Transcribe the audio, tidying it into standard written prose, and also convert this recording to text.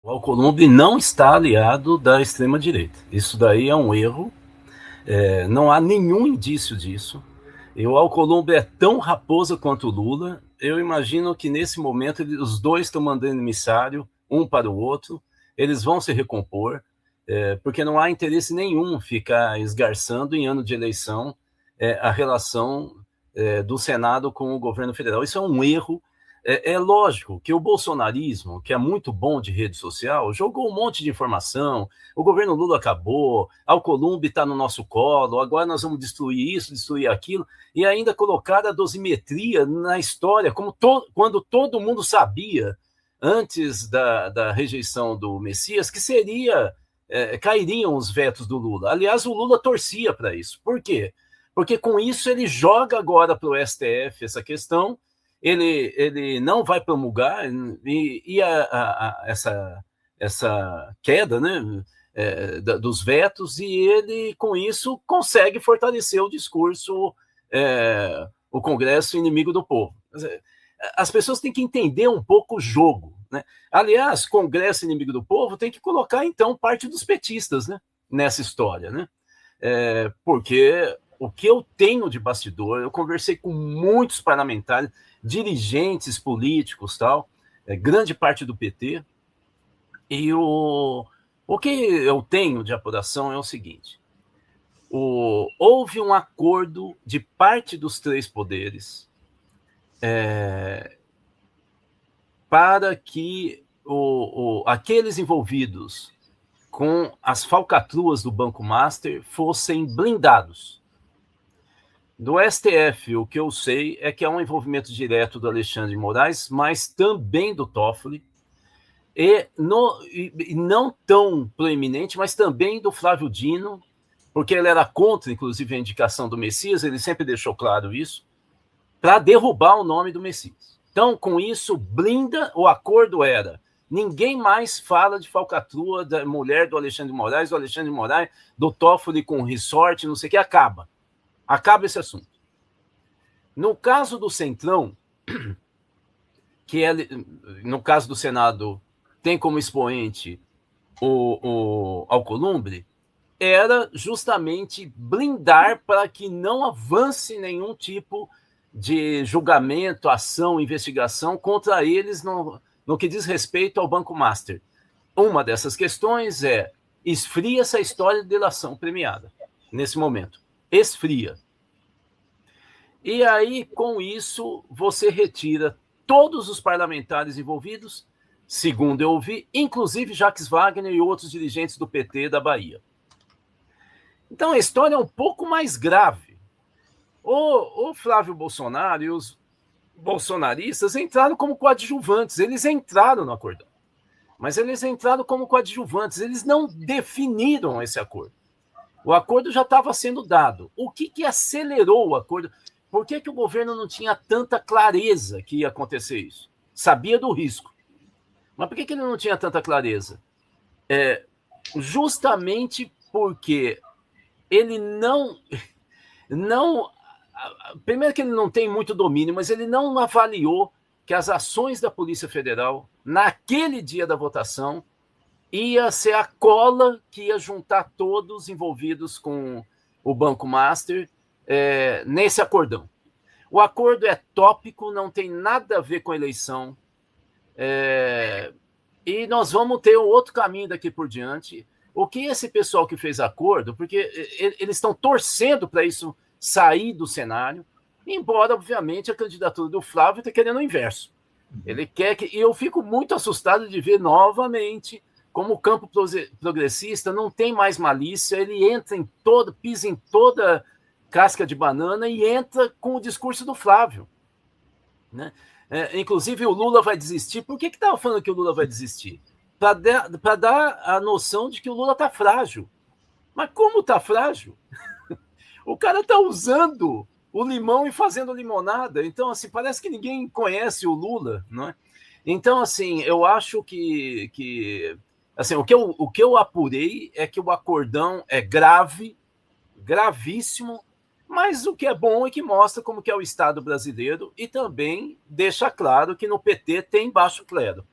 O Alcolumbre não está aliado da extrema-direita. Isso daí é um erro. Não há nenhum indício disso. E o Alcolumbre é tão raposa quanto o Lula. Eu imagino que nesse momento os dois estão mandando emissário um para o outro. Eles vão se recompor, porque não há interesse nenhum ficar esgarçando em ano de eleição a relação do Senado com o governo federal. Isso é um erro. É lógico que o bolsonarismo, que é muito bom de rede social, jogou um monte de informação. O governo Lula acabou, Alcolumbre está no nosso colo, agora nós vamos destruir isso, destruir aquilo, e ainda colocar a dosimetria na história, quando todo mundo sabia, antes da rejeição do Messias, que cairiam os vetos do Lula. Aliás, o Lula torcia para isso. Por quê? Porque com isso ele joga agora para o STF essa questão. Ele não vai promulgar essa queda, né, dos vetos, e ele, com isso, consegue fortalecer o discurso, o Congresso inimigo do povo. As pessoas têm que entender um pouco o jogo. Né? Aliás, Congresso inimigo do povo tem que colocar, então, parte dos petistas, né, nessa história. Né? Porque o que eu tenho de bastidor, eu conversei com muitos parlamentares, dirigentes políticos, tal, grande parte do PT, e o que eu tenho de apuração é o seguinte: houve um acordo de parte dos três poderes para que aqueles envolvidos com as falcatruas do Banco Master fossem blindados. Do STF, o que eu sei é que há um envolvimento direto do Alexandre de Moraes, mas também do Toffoli, e não tão proeminente, mas também do Flávio Dino, porque ele era contra, inclusive, a indicação do Messias, ele sempre deixou claro isso, para derrubar o nome do Messias. Então, com isso, blinda, o acordo era: ninguém mais fala de falcatrua da mulher do Alexandre de Moraes, do Toffoli com resort, não sei o que, acaba esse assunto. No caso do Centrão, que no caso do Senado tem como expoente o Alcolumbre, era justamente blindar para que não avance nenhum tipo de julgamento, ação, investigação contra eles no que diz respeito ao Banco Master. Uma dessas questões esfria essa história de delação premiada, nesse momento. Esfria. E aí, com isso, você retira todos os parlamentares envolvidos, segundo eu ouvi, inclusive Jacques Wagner e outros dirigentes do PT da Bahia. Então, a história é um pouco mais grave. O Flávio Bolsonaro e os bolsonaristas entraram como coadjuvantes, eles entraram no acordão. Mas eles entraram como coadjuvantes, eles não definiram esse acordo. O acordo já estava sendo dado. O que acelerou o acordo? Por que o governo não tinha tanta clareza que ia acontecer isso? Sabia do risco. Mas por que ele não tinha tanta clareza? Justamente porque ele não. Primeiro que ele não tem muito domínio, mas ele não avaliou que as ações da Polícia Federal, naquele dia da votação, ia ser a cola que ia juntar todos envolvidos com o Banco Master nesse acordão. O acordo é tópico, não tem nada a ver com a eleição, e nós vamos ter um outro caminho daqui por diante. O que esse pessoal que fez acordo, porque eles estão torcendo para isso sair do cenário, embora, obviamente, a candidatura do Flávio está querendo o inverso. Ele quer que... E eu fico muito assustado de ver novamente como o campo progressista não tem mais malícia, ele entra pisa em toda casca de banana e entra com o discurso do Flávio. Né? Inclusive, o Lula vai desistir. Por que estava falando que o Lula vai desistir? Para dar a noção de que o Lula está frágil. Mas como está frágil? O cara está usando o limão e fazendo limonada. Então, assim, parece que ninguém conhece o Lula, não é? Então, assim, eu acho que assim, o que eu apurei é que o acordão é grave, gravíssimo, mas o que é bom é que mostra como que é o Estado brasileiro e também deixa claro que no PT tem baixo clero.